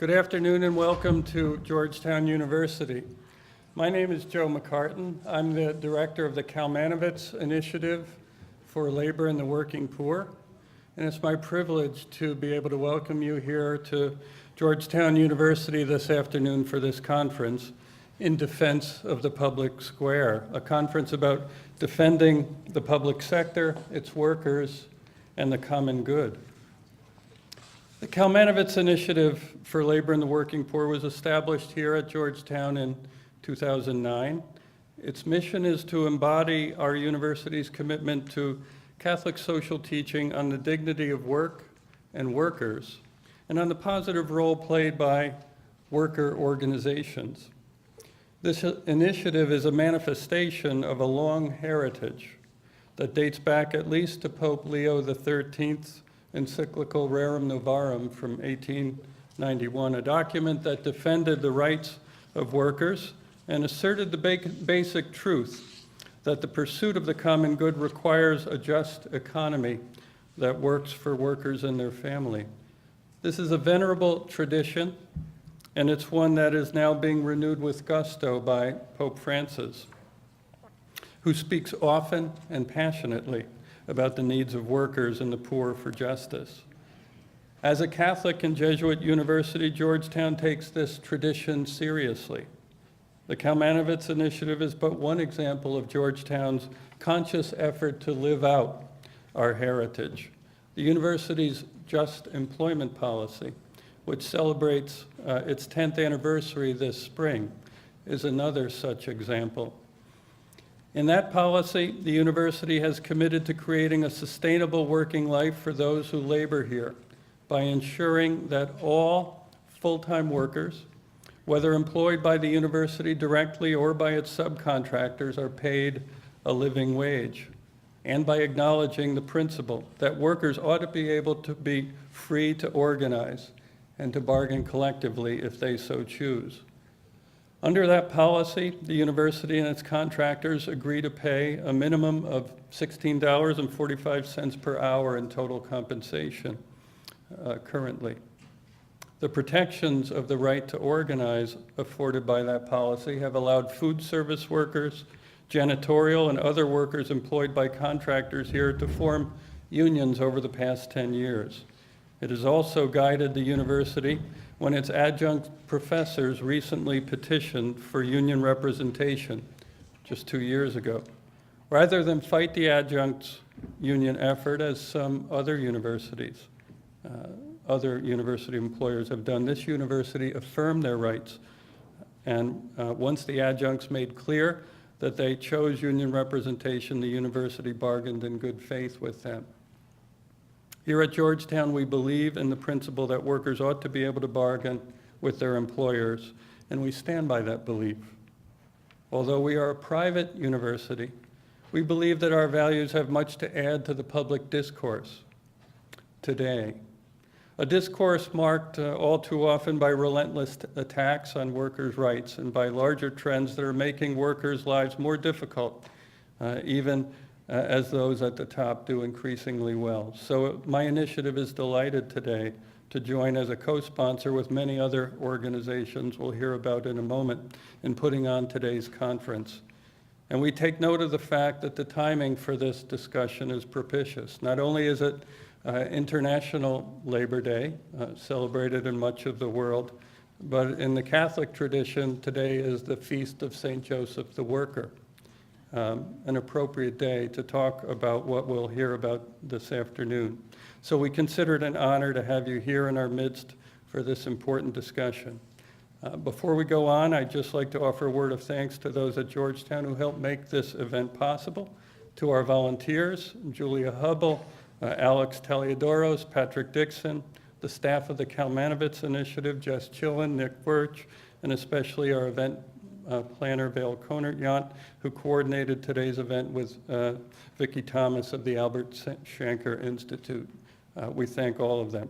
Good afternoon and welcome to Georgetown University. My name is Joe McCartan. I'm the director of the Kalmanovitz Initiative for Labor and the Working Poor. And it's my privilege to be able to welcome you here to Georgetown University this afternoon for this conference in defense of the public square, a conference about defending the public sector, its workers, and the common good. The Kalmanovitz Initiative for Labor and the Working Poor was established here at Georgetown in 2009. Its mission is to embody our university's commitment to Catholic social teaching on the dignity of work and workers, and on the positive role played by worker organizations. This initiative is a manifestation of a long heritage that dates back at least to Pope Leo XIII's encyclical Rerum Novarum from 1891, a document that defended the rights of workers and asserted the basic truth that the pursuit of the common good requires a just economy that works for workers and their family. This is a venerable tradition, and it's one that is now being renewed with gusto by Pope Francis, who speaks often and passionately about the needs of workers and the poor for justice. As a Catholic and Jesuit university, Georgetown takes this tradition seriously. The Kalmanovitz Initiative is but one example of Georgetown's conscious effort to live out our heritage. The university's just employment policy, which celebrates its 10th anniversary this spring, is another such example. In that policy, the university has committed to creating a sustainable working life for those who labor here by ensuring that all full-time workers, whether employed by the university directly or by its subcontractors, are paid a living wage, and by acknowledging the principle that workers ought to be able to be free to organize and to bargain collectively if they so choose. Under that policy, the university and its contractors agree to pay a minimum of $16.45 per hour in total compensation currently. The protections of the right to organize afforded by that policy have allowed food service workers, janitorial, and other workers employed by contractors here to form unions over the past 10 years. It has also guided the university when its adjunct professors recently petitioned for union representation just 2 years ago. Rather than fight the adjuncts union effort, as some other university employers have done, this university affirmed their rights. And once the adjuncts made clear that they chose union representation, the university bargained in good faith with them. Here at Georgetown, we believe in the principle that workers ought to be able to bargain with their employers, and we stand by that belief. Although we are a private university, we believe that our values have much to add to the public discourse today. A discourse marked all too often by relentless attacks on workers' rights and by larger trends that are making workers' lives more difficult, even as those at the top do increasingly well. So my initiative is delighted today to join as a co-sponsor with many other organizations we'll hear about in a moment in putting on today's conference. And we take note of the fact that the timing for this discussion is propitious. Not only is it International Labor Day, celebrated in much of the world, but in the Catholic tradition, today is the Feast of St. Joseph the Worker. An appropriate day to talk about what we'll hear about this afternoon. So we consider it an honor to have you here in our midst for this important discussion. Before we go on, I'd just like to offer a word of thanks to those at Georgetown who helped make this event possible, to our volunteers, Julia Hubble, Alex Taliadoros, Patrick Dixon, the staff of the Kalmanovitz Initiative, Jess Chillen, Nick Birch, and especially our event planner, Vail Konert-Yant, who coordinated today's event with Vicki Thomas of the Albert Shanker Institute. We thank all of them.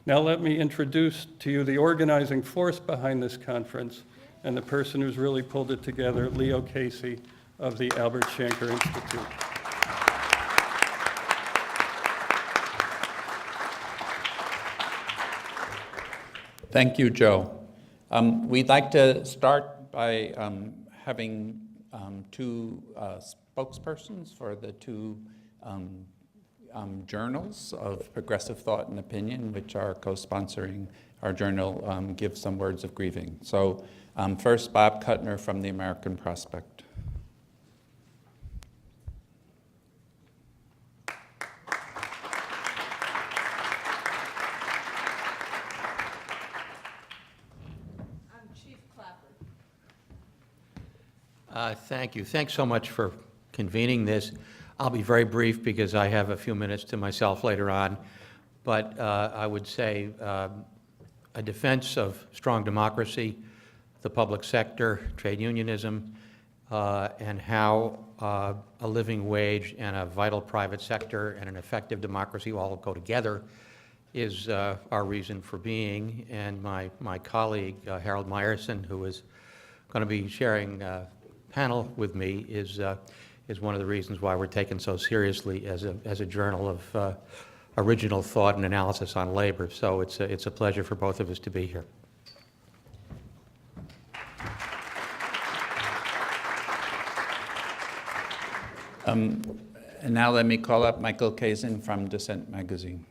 Now let me introduce to you the organizing force behind this conference and the person who's really pulled it together, Leo Casey of the Albert Shanker Institute. Thank you, Joe. We'd like to start by having two spokespersons for the two journals of Progressive Thought and Opinion, which are co-sponsoring our journal, give some words of grieving. So first, Bob Kuttner from the American Prospect. Thank you. Thanks so much for convening this. I'll be very brief because I have a few minutes to myself later on. But I would say a defense of strong democracy, the public sector, trade unionism, and how a living wage and a vital private sector and an effective democracy all go together is our reason for being. And my colleague, Harold Meyerson, who is going to be sharing panel with me is one of the reasons why we're taken so seriously as a journal of original thought and analysis on labor. So it's a pleasure for both of us to be here. And now let me call up Michael Kazin from Dissent Magazine.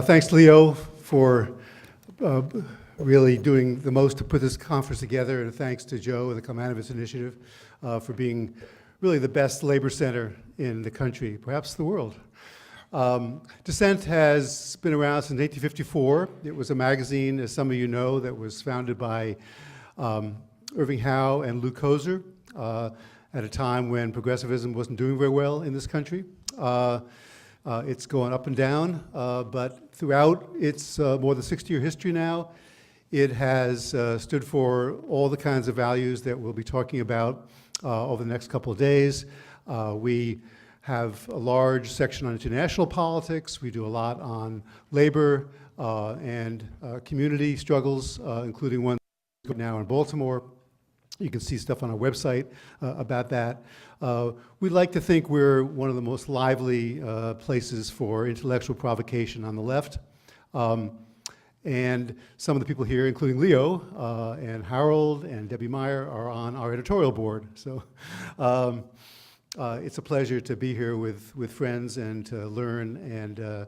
Thanks, Leo, for really doing the most to put this conference together, and thanks to Joe and the Kalmanovitz Initiative for being really the best labor center in the country, perhaps the world. Dissent has been around since 1854. It was a magazine, as some of you know, that was founded by Irving Howe and Lou Kozer at a time when progressivism wasn't doing very well in this country. It's going up and down, but throughout its more than 60-year history now, it has stood for all the kinds of values that we'll be talking about over the next couple of days. We have a large section on international politics. We do a lot on labor and community struggles, including one now in Baltimore. You can see stuff on our website about that. We'd like to think we're one of the most lively places for intellectual provocation on the left. And some of the people here, including Leo and Harold and Debbie Meyer, are on our editorial board. So it's a pleasure to be here with friends and to learn and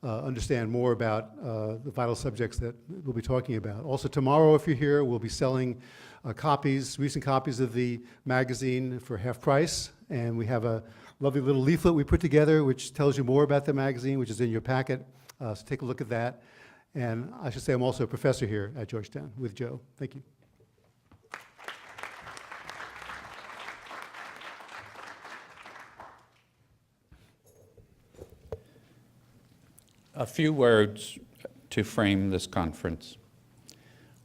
understand more about the vital subjects that we'll be talking about. Also tomorrow, if you're here, we'll be selling recent copies of the magazine for half price, and we have a lovely little leaflet we put together which tells you more about the magazine, which is in your packet, so take a look at that. And I should say I'm also a professor here at Georgetown with Joe. Thank you. A few words to frame this conference.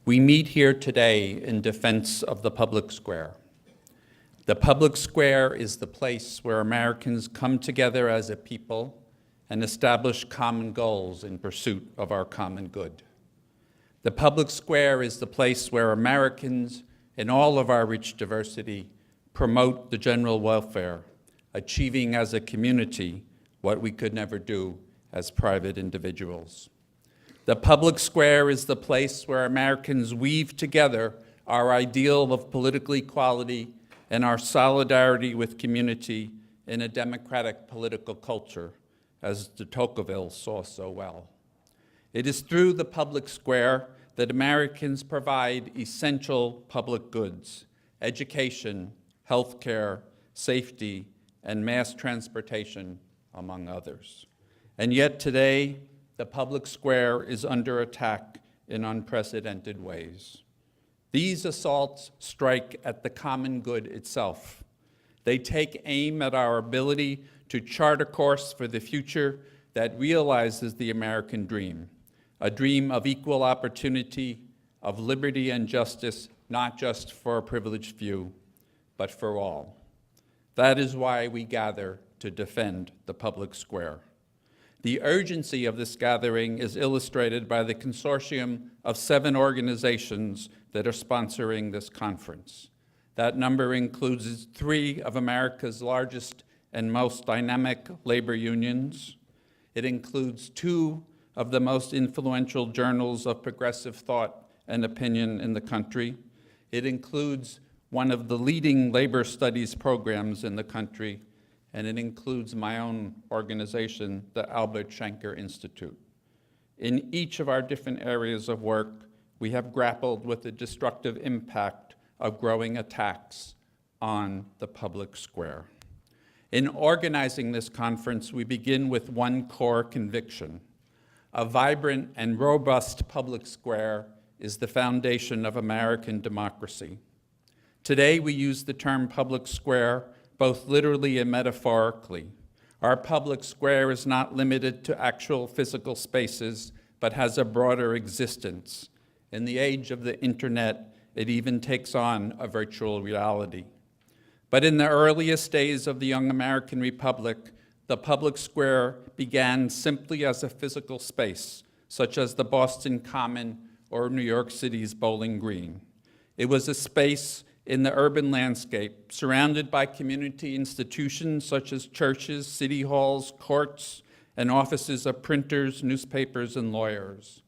We meet here today in defense of the public square. The public square is the place where Americans come together as a people and establish common goals in pursuit of our common good. The public square is the place where Americans, in all of our rich diversity, promote the general welfare, achieving as a community what we could never do as private individuals. The public square is the place where Americans weave together our ideal of political equality and our solidarity with community in a democratic political culture, as de Tocqueville saw so well. It is through the public square that Americans provide essential public goods, education, healthcare, safety, and mass transportation, among others. And yet today, the public square is under attack in unprecedented ways. These assaults strike at the common good itself. They take aim at our ability to chart a course for the future that realizes the American dream, a dream of equal opportunity, of liberty and justice, not just for a privileged few, but for all. That is why we gather to defend the public square. The urgency of this gathering is illustrated by the consortium of 7 organizations that are sponsoring this conference. That number includes 3 of America's largest and most dynamic labor unions. It includes 2 of the most influential journals of progressive thought and opinion in the country. It includes one of the leading labor studies programs in the country, and it includes my own organization, the Albert Schenker Institute. In each of our different areas of work, we have grappled with the destructive impact of growing attacks on the public square. In organizing this conference, we begin with one core conviction. A vibrant and robust public square is the foundation of American democracy. Today, we use the term public square both literally and metaphorically. Our public square is not limited to actual physical spaces, but has a broader existence. In the age of the internet, it even takes on a virtual reality. But in the earliest days of the young American Republic, the public square began simply as a physical space, such as the Boston Common or New York City's Bowling Green. It was a space in the urban landscape, surrounded by community institutions such as churches, city halls, courts, and offices of printers, newspapers, and lawyers.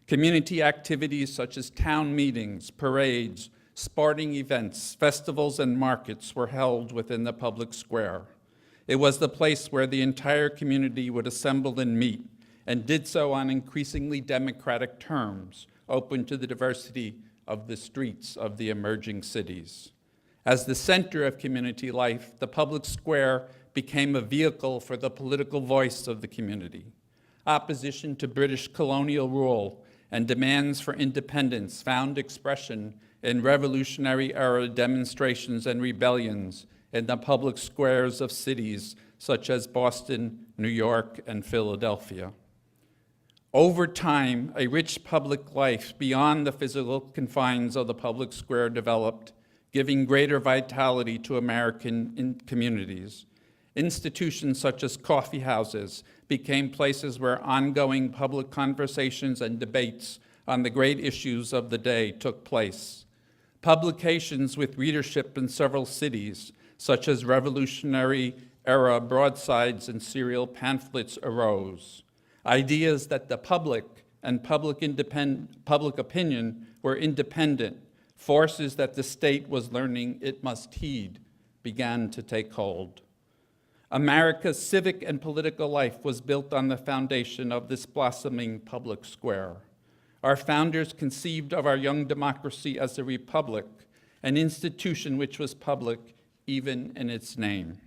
Community activities such as town meetings, parades, sporting events, festivals, and markets were held within the public square. It was the place where the entire community would assemble and meet, and did so on increasingly democratic terms, open to the diversity of the streets of the emerging cities. As the center of community life, the public square became a vehicle for the political voice of the community. Opposition to British colonial rule and demands for independence found expression in Revolutionary-era demonstrations and rebellions in the public squares of cities such as Boston, New York, and Philadelphia. Over time, a rich public life beyond the physical confines of the public square developed, giving greater vitality to American communities. Institutions such as coffee houses became places where ongoing public conversations and debates on the great issues of the day took place. Publications with readership in several cities, such as Revolutionary-era broadsides and serial pamphlets, arose. Ideas that the public and public opinion were independent, forces that the state was learning it must heed, began to take hold. America's civic and political life was built on the foundation of this blossoming public square. Our founders conceived of our young democracy as a republic, an institution which was public even in its name.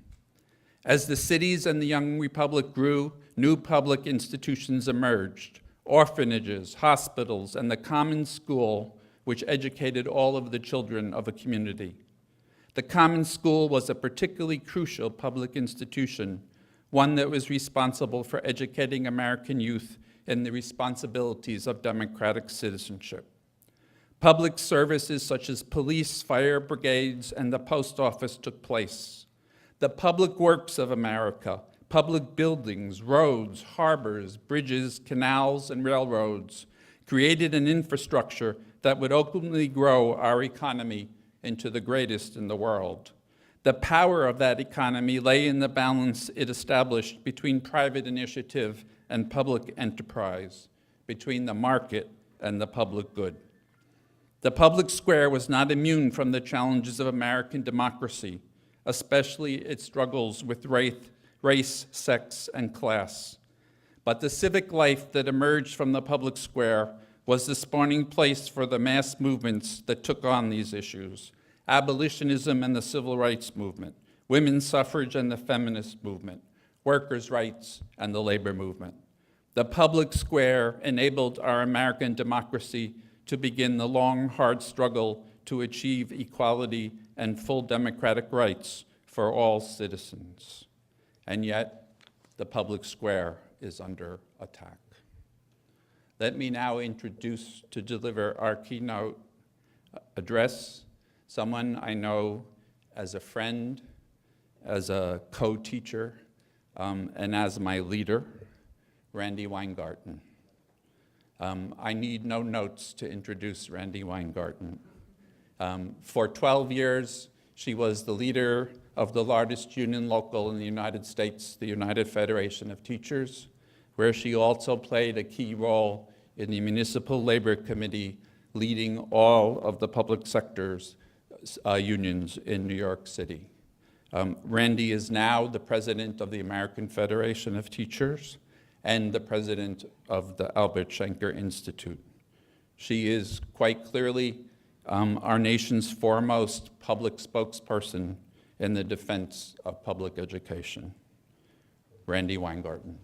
As the cities and the young republic grew, new public institutions emerged: orphanages, hospitals, and the common school, which educated all of the children of a community. The common school was a particularly crucial public institution, one that was responsible for educating American youth in the responsibilities of democratic citizenship. Public services such as police, fire brigades, and the post office took place. The public works of America, public buildings, roads, harbors, bridges, canals, and railroads, created an infrastructure that would ultimately grow our economy into the greatest in the world. The power of that economy lay in the balance it established between private initiative and public enterprise, between the market and the public good. The public square was not immune from the challenges of American democracy, especially its struggles with race, sex, and class. But the civic life that emerged from the public square was the spawning place for the mass movements that took on these issues: abolitionism and the civil rights movement, women's suffrage and the feminist movement, workers' rights and the labor movement. The public square enabled our American democracy to begin the long, hard struggle to achieve equality and full democratic rights for all citizens. And yet, the public square is under attack. Let me now introduce to deliver our keynote address someone I know as a friend, as a co-teacher, and as my leader. Randy Weingarten. I need no notes to introduce Randy Weingarten. For 12 years, she was the leader of the largest union local in the United States, the United Federation of Teachers, where she also played a key role in the Municipal Labor Committee, leading all of the public sector's unions in New York City. Randy is now the president of the American Federation of Teachers and the president of the Albert Schenker Institute. She is quite clearly our nation's foremost public spokesperson in the defense of public education. Randy Weingarten.